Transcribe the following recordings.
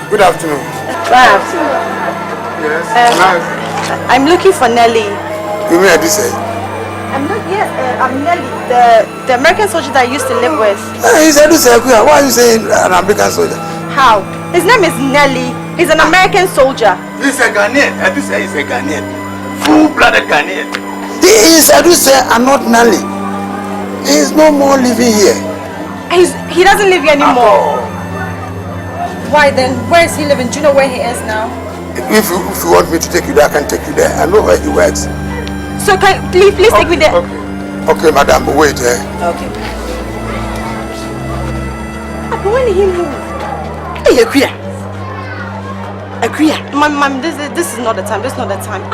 Good afternoon. Good afternoon. Yes. I'm looking for Nelly. You mean Adise? I'm Nelly, the American soldier that I used to live with. He's Adise. Why are you saying an American soldier? How? His name is Nelly. He's an American soldier. He's a Ghanaian. Adise is a Ghanaian. Full-blooded Ghanaian. He is Adise and not Nelly. He is no more living here. He doesn't live here anymore. Why then? Where is he living? Do you know where he is now? If you want me to take you there, I can take you there. I know where he works. So please take me there. Okay, madam, wait. Okay. But when did he move? Hey, Agria. Mom, this is not the time. This is not the time.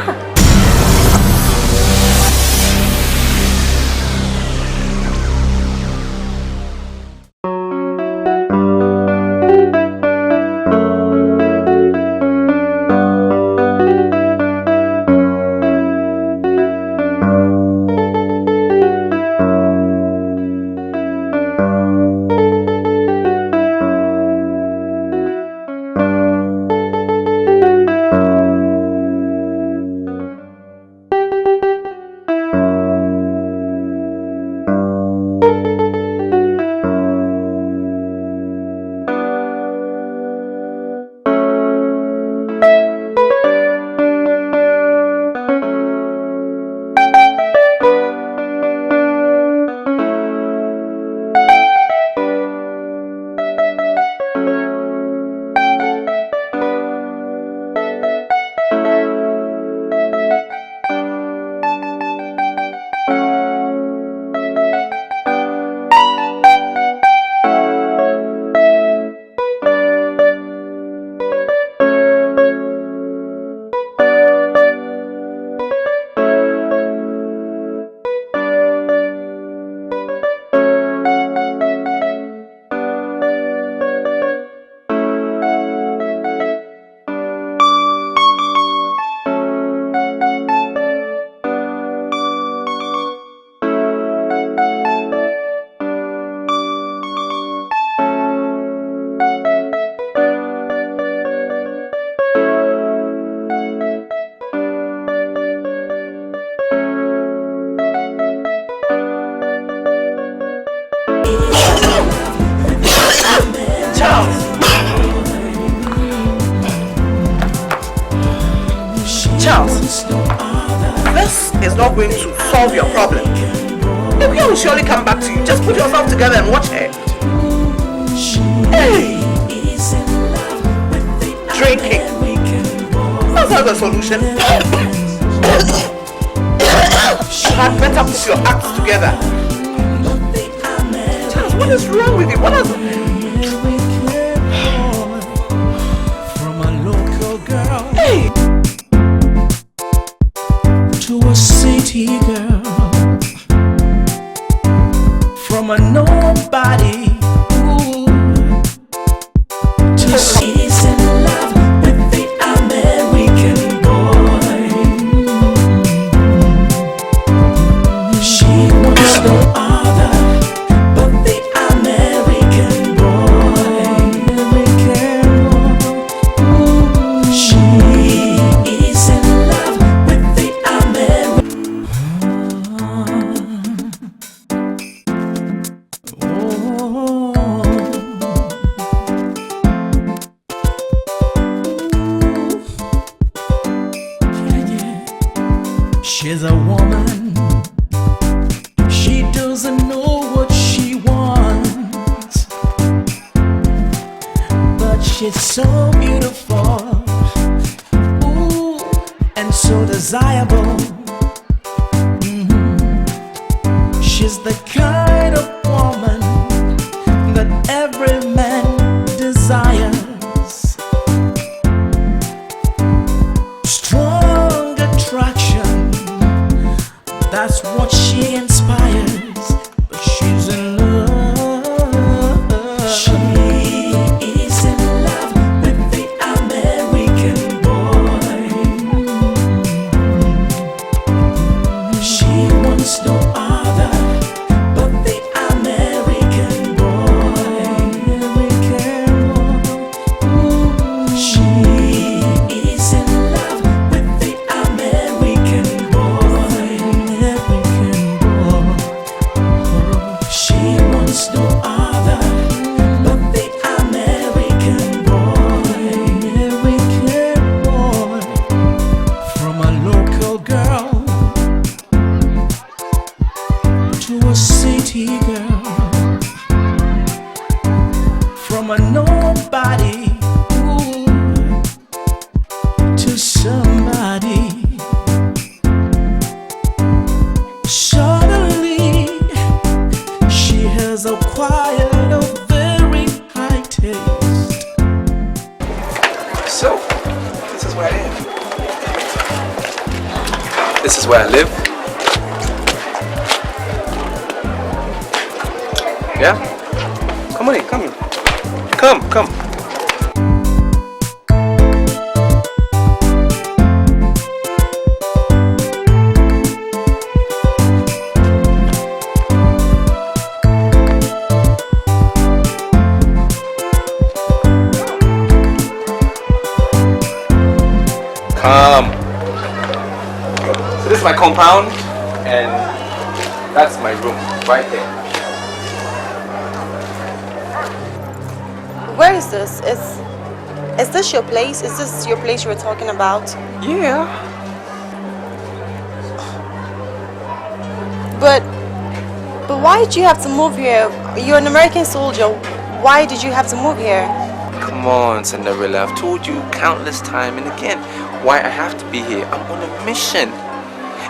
Going to solve your problem. The girl will surely come back to you. Just put yourself together and watch her. Hey! Drinking. That's not the solution. You had better put your acts together. Charles, what is wrong with you? What is... Hey! Girl, from a nobody, ooh, to she's in love with the American boy. She wants no other but the American boy. Ooh, she is in love with the American. She's a woman, she doesn't know what she wants, but she's so beautiful, ooh, and so desirable. She's the kind of woman that every man desires. Strong attraction, that's what she inspires. But she's in love. She is in love with the American boy. She wants no other but the So, this is where I am. This is where I live. Yeah? Come on in, come in. Come. So this is my compound, and that's my room right there. Where is this? Is this your place? Is this your place you were talking about? Yeah. But why did you have to move here? You're an American soldier. Why did you have to move here? Come on, Cinderella. I've told you countless time and again why I have to be here. I'm on a mission,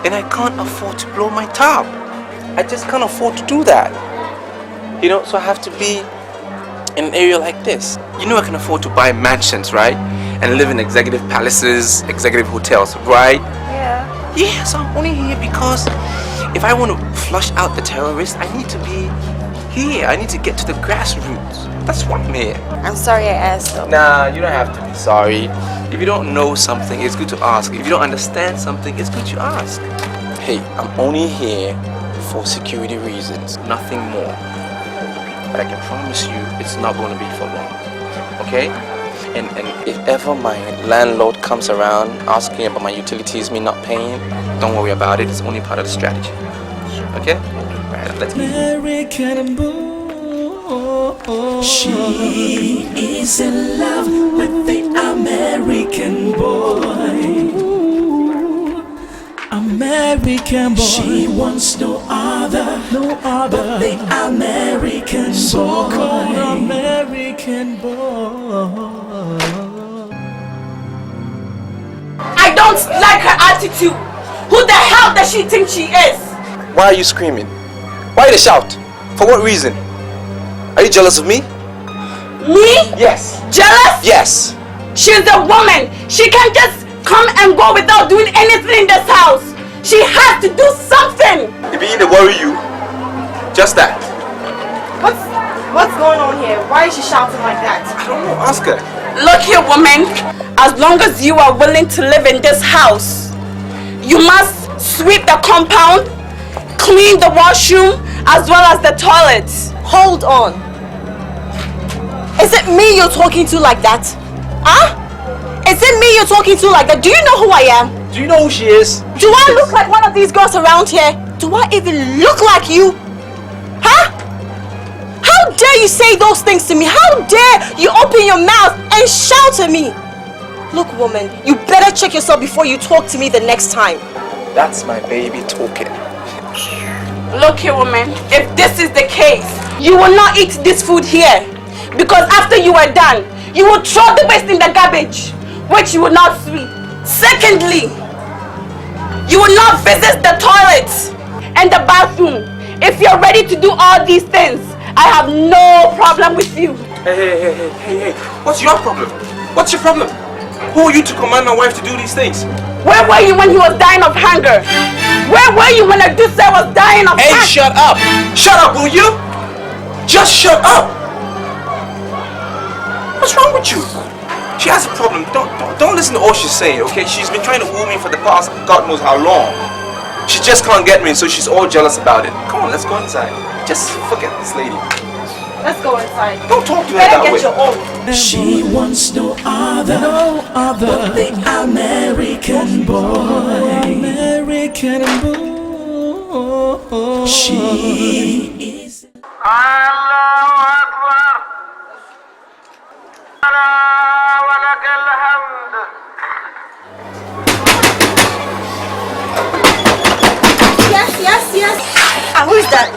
and I can't afford to blow my top. I just can't afford to do that. You know, so I have to be in an area like this. You know I can afford to buy mansions, right? And live in executive palaces, executive hotels, right? Yeah. Yeah, so I'm only here because if I want to flush out the terrorists, I need to be here. I need to get to the grassroots. That's why I'm here. I'm sorry I asked though. Nah, you don't have to be sorry. If you don't know something, it's good to ask. If you don't understand something, it's good to ask. Hey, I'm only here for security reasons, nothing more. But I can promise you, it's not going to be for long. Okay? And if ever my landlord comes around asking about my utilities, me not paying, don't worry about it. It's only part of the strategy. Okay? Alright, let's eat. American boy. She is in love with the American boy. American boy. She wants no other but the American boy. So-called American boy. I don't like her attitude. Who the hell does she think she is? Why are you screaming? Why the shout? For what reason? Are you jealous of me? Me? Yes. Jealous? Yes. She's a woman. She can't just come and go without doing anything in this house. She has to do something. It begin to worry you. Just that. What's going on here? Why is she shouting like that? I don't know. Ask her. Look here, woman. As long as you are willing to live in this house, you must sweep the compound, clean the washroom, as well as the toilets. Hold on. Is it me you're talking to like that? Huh? Is it me you're talking to like that? Do you know who I am? Do you know who she is? Do I look like one of these girls around here? Do I even look like you? Huh? How dare you say those things to me? How dare you open your mouth and shout at me? Look, woman, you better check yourself before you talk to me the next time. That's my baby talking. Look here, woman. If this is the case, you will not eat this food here. Because after you are done, you will throw the waste in the garbage, which you will not sweep. Secondly, you will not visit the toilet and the bathroom. If you're ready to do all these things, I have no problem with you. Hey. What's your problem? What's your problem? Who are you to command my wife to do these things? Where were you when he was dying of hunger? Where were you when Adusa was dying of hunger? Hey, shut up! Shut up, will you? Just shut up! What's wrong with you? She has a problem. Don't listen to all she's saying, okay? She's been trying to woo me for the past God knows how long. She just can't get me, so she's all jealous about it. Come on, let's go inside. Just forget this lady. Let's go inside. Don't talk to her Better that get way. your own. She wants no other but the American boy. American boy. She is. Allahu Akbar. Allah wa lakal hamd. Yes. And who is that?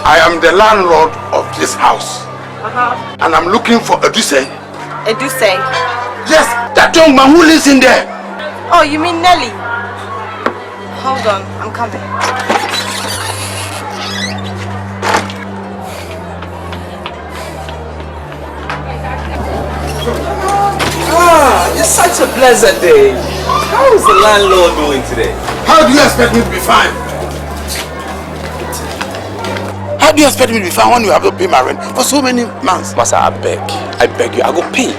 I am the landlord of this house. And I'm looking for Eduse. Eduse. Yes, that young man who lives in there. Oh, you mean Nelly? Hold on, I'm coming. It's such a pleasant day. How is the landlord doing today? How do you expect me to be fine? How do you expect me to be fine when you have to pay my rent for so many months? Master, I beg you, I go pay.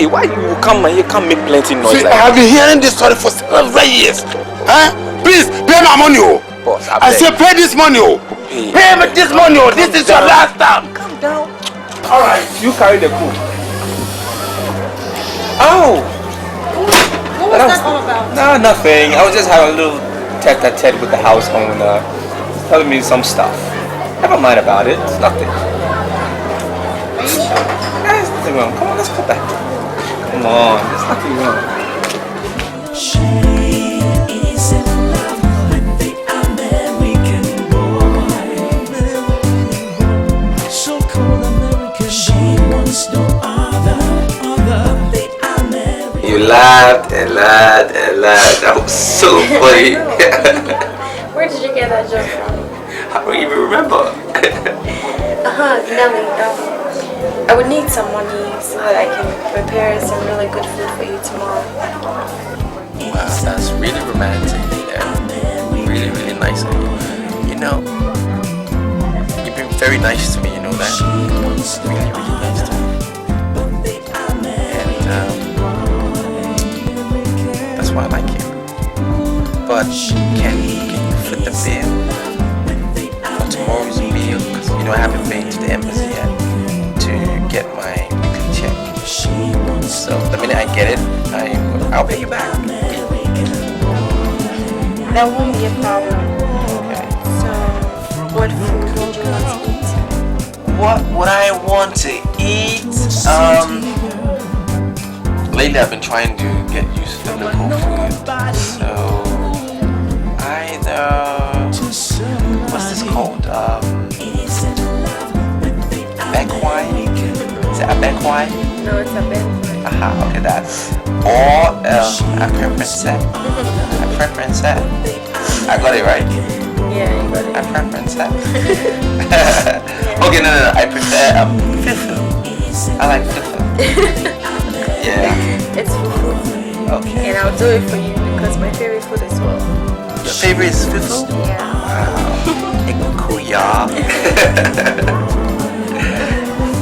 Why you come and you can't make plenty noise? See, like I have been hearing this story for several years. Huh? Please, pay my money, oh. Boss, I say pay this money, oh. Pay me this money, oh. This is your last time. Calm down. Alright. You carry the cool. Oh! What was that all about? No, nothing. I was just having a little tete-a-tete with the house owner. Telling me some stuff. Never mind about it. It's nothing. Are you sure? There's nothing wrong. Come on, let's go back. Come on, there's nothing wrong. She is in love with the American boy. So cold American. She wants no other but the American. You laughed and laughed and laughed. That was so funny. Where did you get that joke from? I don't even remember. Nelly, I would need some money so that I can prepare some really good food for you tomorrow. Wow, that's really romantic. Yeah. Really, really nice of you. You know, you've been very nice to me, you know that? Really, really nice to me. And that's why I like you. But can you foot the bill for tomorrow's meal? Because you know I haven't been to the embassy yet to get my weekly check. So the minute I get it, I'll pay you back. That won't be a problem. Okay. So, what food would you want to eat? What would I want to eat? Lately I've been trying to get used to the local food. So either what's this called? Bekwai? Is it a bekwai? No, it's a bit. Aha, okay, that's. Or a preference. A preference. I got it right. Yeah, you got it. A preference. Okay, no. I prefer fufu. I like fufu. Yeah. It's food. Okay. And I'll do it for you because my favorite food as well. Your favorite is fufu? Yeah. Wow. Kuya.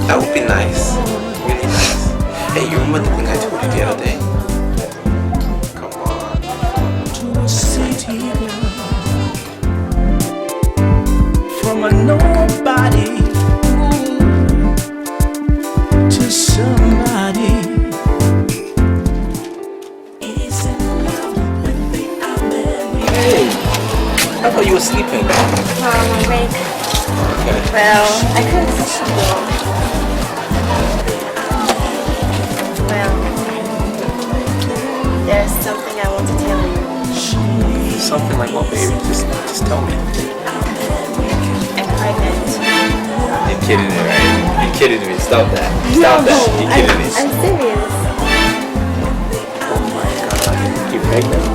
That would be nice. Really nice. Hey, you remember the thing I told you the other day? Come on. From a nobody to somebody. Hey, I thought you were sleeping. I'm awake. Okay. Well, I couldn't sleep. Well, there's something I want to tell you. Something like what, baby? Just tell me. I'm pregnant. You're kidding me, right? You're kidding me. Stop that. Stop that. You're kidding me. I'm serious. Oh my god. You're pregnant?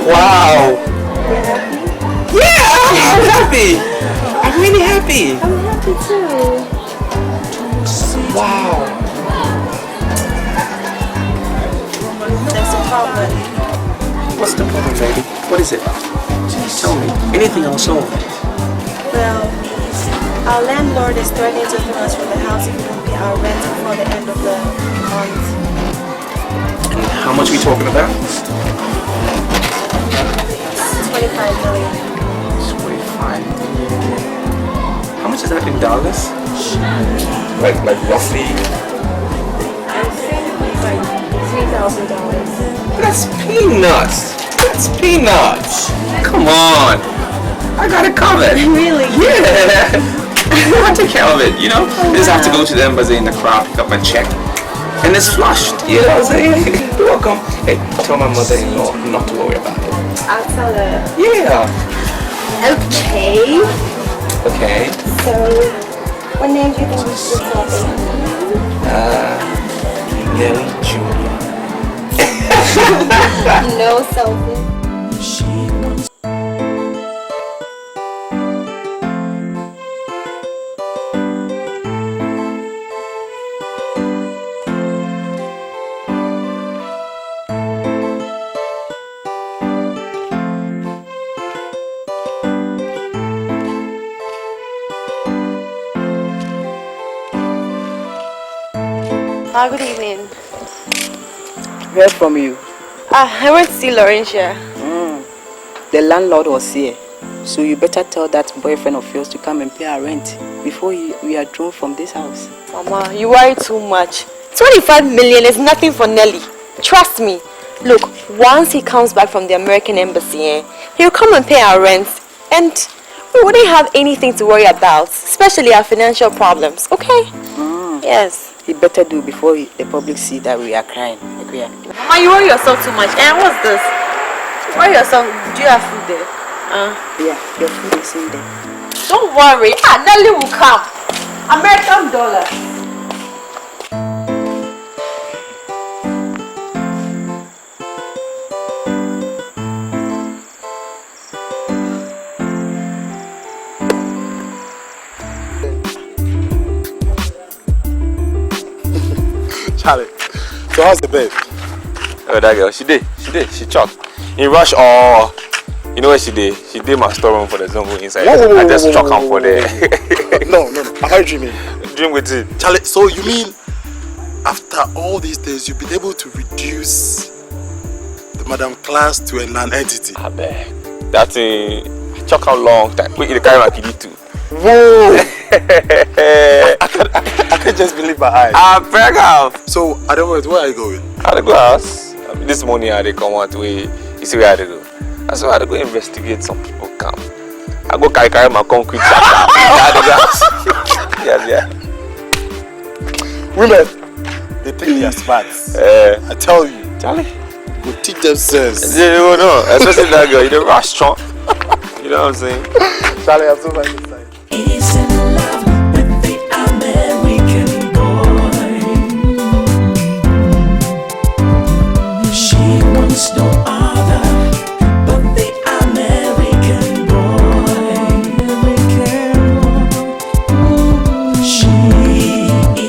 Wow. You're happy? Yeah, I'm happy. I'm really happy. I'm happy too. Wow. There's a problem. What's the problem, baby? What is it? Tell me. Anything I'll solve it. Well, our landlord is threatening to throw us from the house if we don't pay our rent before the end of the month. And how much are we talking about? 25 million. 25 million. How much is that in dollars? Like roughly? I think like $3,000. That's peanuts. That's peanuts. Come on. I got it covered. Really? Yeah. I'll take care of it, you know? Just have to go to the embassy in the crowd, pick up my check. And it's flushed. You know what I'm saying? You're welcome. Hey, tell my mother-in-law not to worry about it. I'll tell her. Yeah. Okay. Okay. So, what name do you think we should call it? Nelly Jr. No selfie. Good evening. Heard from you. I went to see Laurentia. The landlord was here. So you better tell that boyfriend of yours to come and pay our rent before we are drawn from this house. Mama, you worry too much. 25 million is nothing for Nelly. Trust me. Look, once he comes back from the American embassy, he'll come and pay our rent. And we wouldn't have anything to worry about, especially our financial problems, okay? Yes. He better do before the public see that we are crying. AGYA. Mama, you worry yourself too much. And what's this? You worry yourself. Do you have food there? Yeah, your food is in there. Don't worry. Nelly will come. American dollar. Charlie, so how's the babe? Oh, that girl, she chopped. In rush or, you know where she did? She did my storeroom for the zongo inside. I just chuck her for there. No, am I dreaming? Dream with it. Charlie, so you mean after all these days you've been able to reduce the madam class to a non-entity? I bet. That thing, chuck how long time. Wait, the carry my kiddy too. Whoa! I can't just believe my eyes. So, I don't know, where are you going? I go house. This morning I come out way. You see where I go? That's why I go investigate some people come. I go carry my concrete. Yeah. Women, they think they are smart. I tell you, Charlie, we'll teach them sense. you don't know. Especially that girl, you the rush strong. You know what I'm saying? Charlie, I'm so much excited. Is in love with the American boy. She wants no other but the American boy. She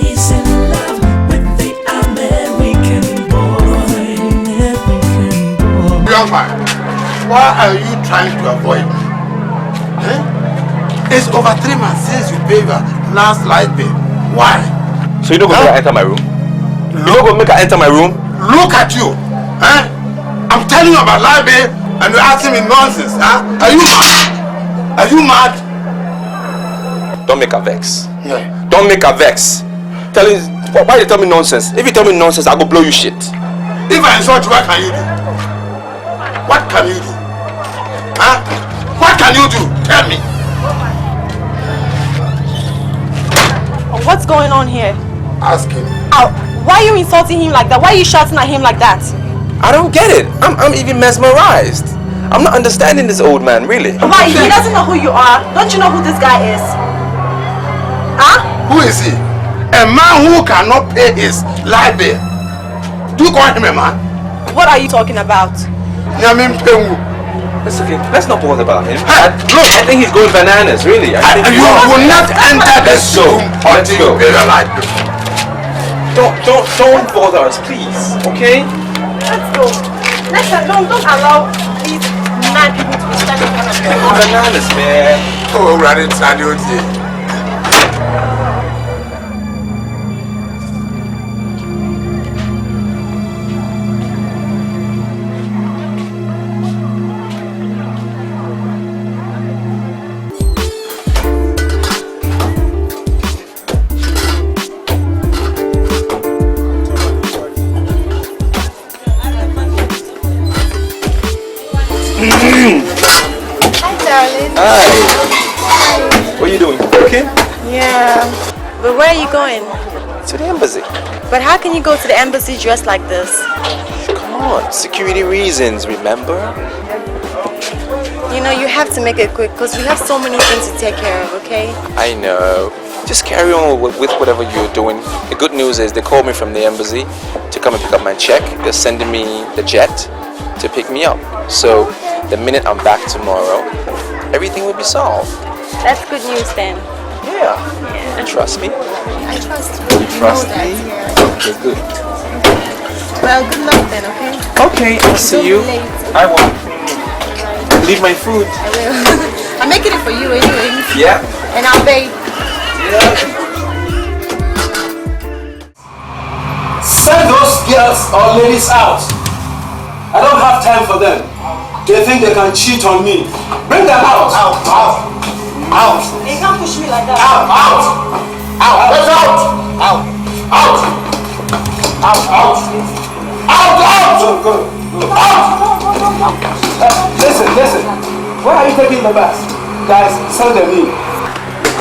is in love with the American boy. Young man, why are you trying to avoid me? It's over 3 months since you paid your last light bill. Why? So you don't go make her enter my room? You don't go make her enter my room? Look at you. I'm telling you about light bill and you're asking me nonsense. Are you mad? Are you mad? Don't make her vex. Yeah. Don't make her vex. Why you tell me nonsense? If you tell me nonsense, I'll go blow you shit. If I insult you, what can you do? What can you do? What can you do? Tell me. What's going on here? Ask him. Why are you insulting him like that? Why are you shouting at him like that? I don't get it. I'm even mesmerized. I'm not understanding this old man, really. Why? He doesn't know who you are. Don't you know who this guy is? Who is he? A man who cannot pay his light bill. Do you call him a man? What are you talking about? It's okay. Let's not bother about him. Look, I think he's going bananas, really. you will not enter this room until you pay your light bill. Don't bother us, please. Okay? Let's go. Don't allow these mad people to be standing in front of you. Bananas, man. Oh, run it, Sandy. Hi, darling. Hi. What are you doing? Okay? Yeah. But where are you going? To the embassy. But how can you go to the embassy dressed like this? Come on. Security reasons, remember? You know, you have to make it quick because we have so many things to take care of, okay? I know. Just carry on with whatever you're doing. The good news is they called me from the embassy to come and pick up my check. They're sending me the jet to pick me up. So the minute I'm back tomorrow, everything will be solved. That's good news then. Yeah. You trust me? I trust you. Trust me? Okay, good. Well, good luck then, okay? Okay, I'll see you. I will. Leave my food. I will. I'm making it for you anyway. Yeah? And I'll pay. Yeah. Send those girls or ladies out. I don't have time for them. They think they can cheat on me. Bring them out. Out, out, out. You can't push me like that. Out, out, out, let's out, out, out, out, out, out, out, Go. Listen. Why are you taking the bus? Guys, send them in.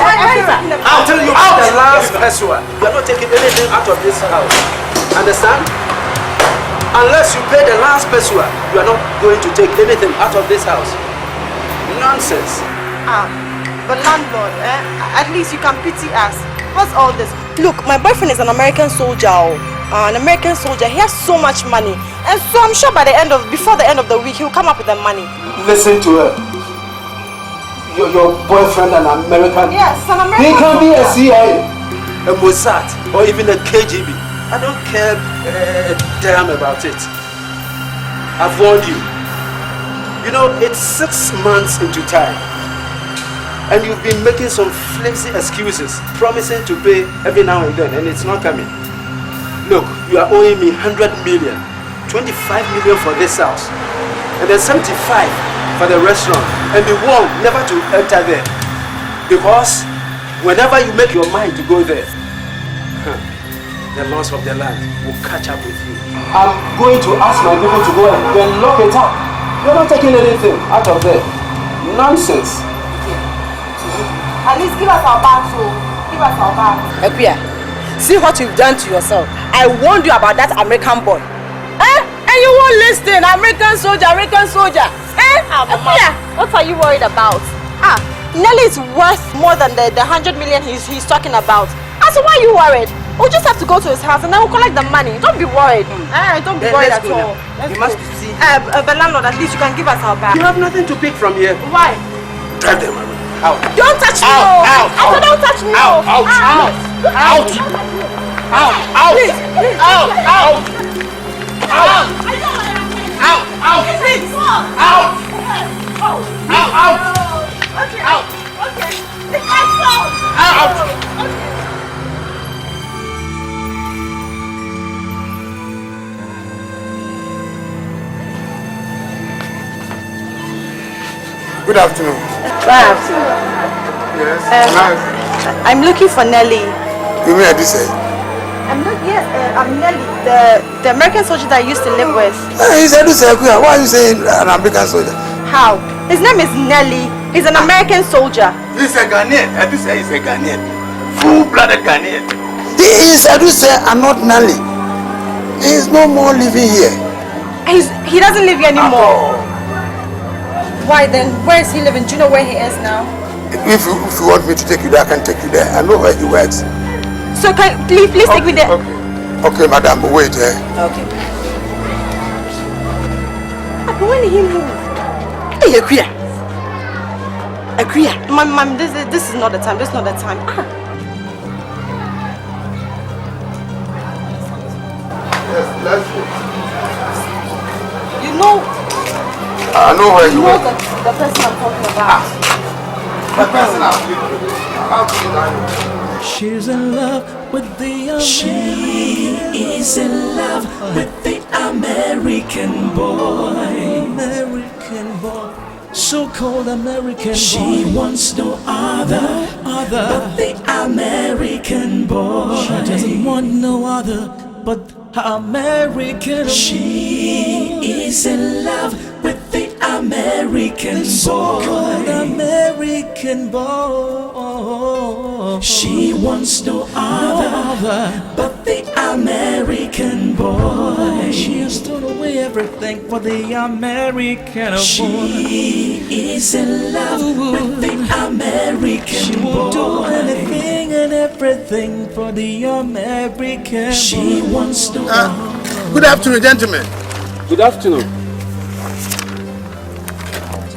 I'll tell you out the last person. You're not taking anything out of this house. Understand? Unless you pay the last person, you are not going to take anything out of this house. Nonsense. But landlord, at least you can pity us. What's all this? Look, my boyfriend is an American soldier. An American soldier. He has so much money. And so I'm sure before the end of the week, he'll come up with the money. Listen to her. Your boyfriend, an American? Yes, an American. He can be a soldier. CIA, a Mossad, or even a KGB. I don't care damn about it. I've warned you. You know, it's 6 months into time. And you've been making some flimsy excuses, promising to pay every now and then, and it's not coming. Look, you are owing me 100 million, 25 million for this house, and then 75 for the restaurant, and be warned never to enter there. Because whenever you make your mind to go there, the laws of the land will catch up with you. I'm going to ask my people to go and then lock it up. You're not taking anything out of there. Nonsense. At least give us our bags, so give us our bags. AGYA, see what you've done to yourself. I warned you about that American boy. And you won't listen. American soldier. AGYA, what are you worried about? Nelly is worth more than the 100 million he's talking about. So why are you worried? We'll just have to go to his house and then we'll collect the money. Don't be worried. Don't be worried at all. You must see. But landlord, at least you can give us our bag. You have nothing to pick from here. Why? Drive them away. Out. Don't touch me! Out. I said don't touch me! out, out, out, out, out, out, Please. out, out, out, out, out, Please. out, out, Okay. out, Okay. Let's go. out. Good afternoon. Yes. Nice. I'm looking for Nelly. You mean Adise? I'm Nelly, the American soldier that I used to live with. He's Adise. Why are you saying an American soldier? How? His name is Nelly. He's an American soldier. He's a Ghanaian. Adise is a Ghanaian. Full-blooded Ghanaian. He is Adise and not Nelly. He is no more living here. He doesn't live here anymore. Why then? Where is he living? Do you know where he is now? If you want me to take you there, I can take you there. I know where he works. So please take me there. Okay, madam, wait. Okay. But when did he move? Hey, AGYA. Ma'am, this is not the time. This is not the time. Yes, let's go. You know. I know where you work. The person I'm talking about. The person I'm talking about. She's in love with the American. She is in love with the American boy. So-called American boy. She wants no other but the American boy. She doesn't want no other but American boy. She is in love with the American boy. American boy. She wants no other but the American boy. She has thrown away everything for the American boy. She is in love with the American boy. She will do anything and everything for the American boy. She wants no other. Good afternoon, gentlemen. Good afternoon.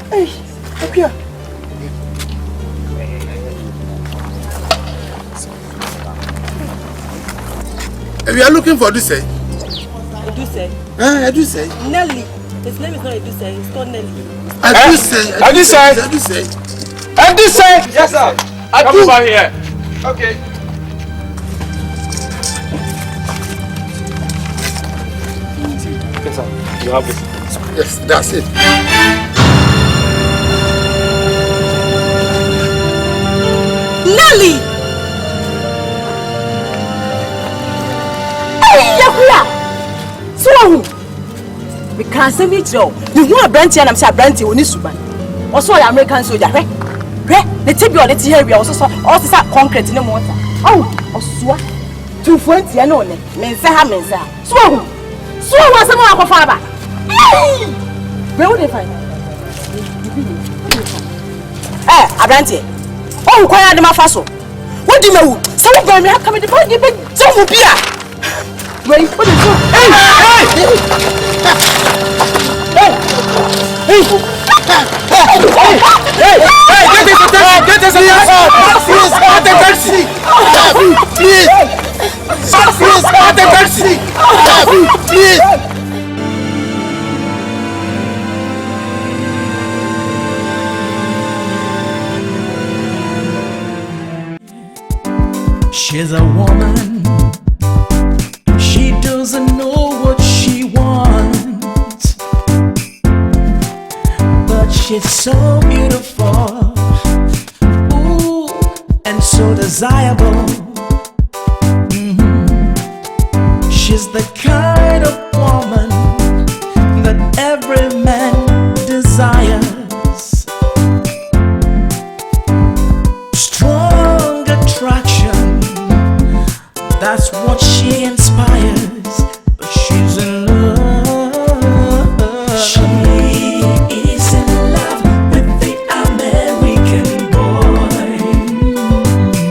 Hey, AGYA. We are looking for Adise. Adise? Adise. Nelly. His name is not Adise. It's called Nelly. Adise. Yes, sir. Come over here. Okay. Yes, sir. You have it. Yes, that's it. Nelly! Hey, Yakuya! So, we can't say me, Joe. You want a brandy and I'm saying brandy on this one. Also, an American soldier, right? The tip your little area also saw concrete in the water. Oh, Osua. 220 and only. Mensa. So what's the more of father? Where would they find? Eh, a brandy. Oh, quiet the mafaso. What do you know? Some of them have come in the body, but don't be a. Wait, what is it? Get us a taxi! Please! She's a woman. She doesn't know what she wants, but she's so beautiful, ooh, and so desirable. She's the kind of woman that every man desires. Strong attraction, that's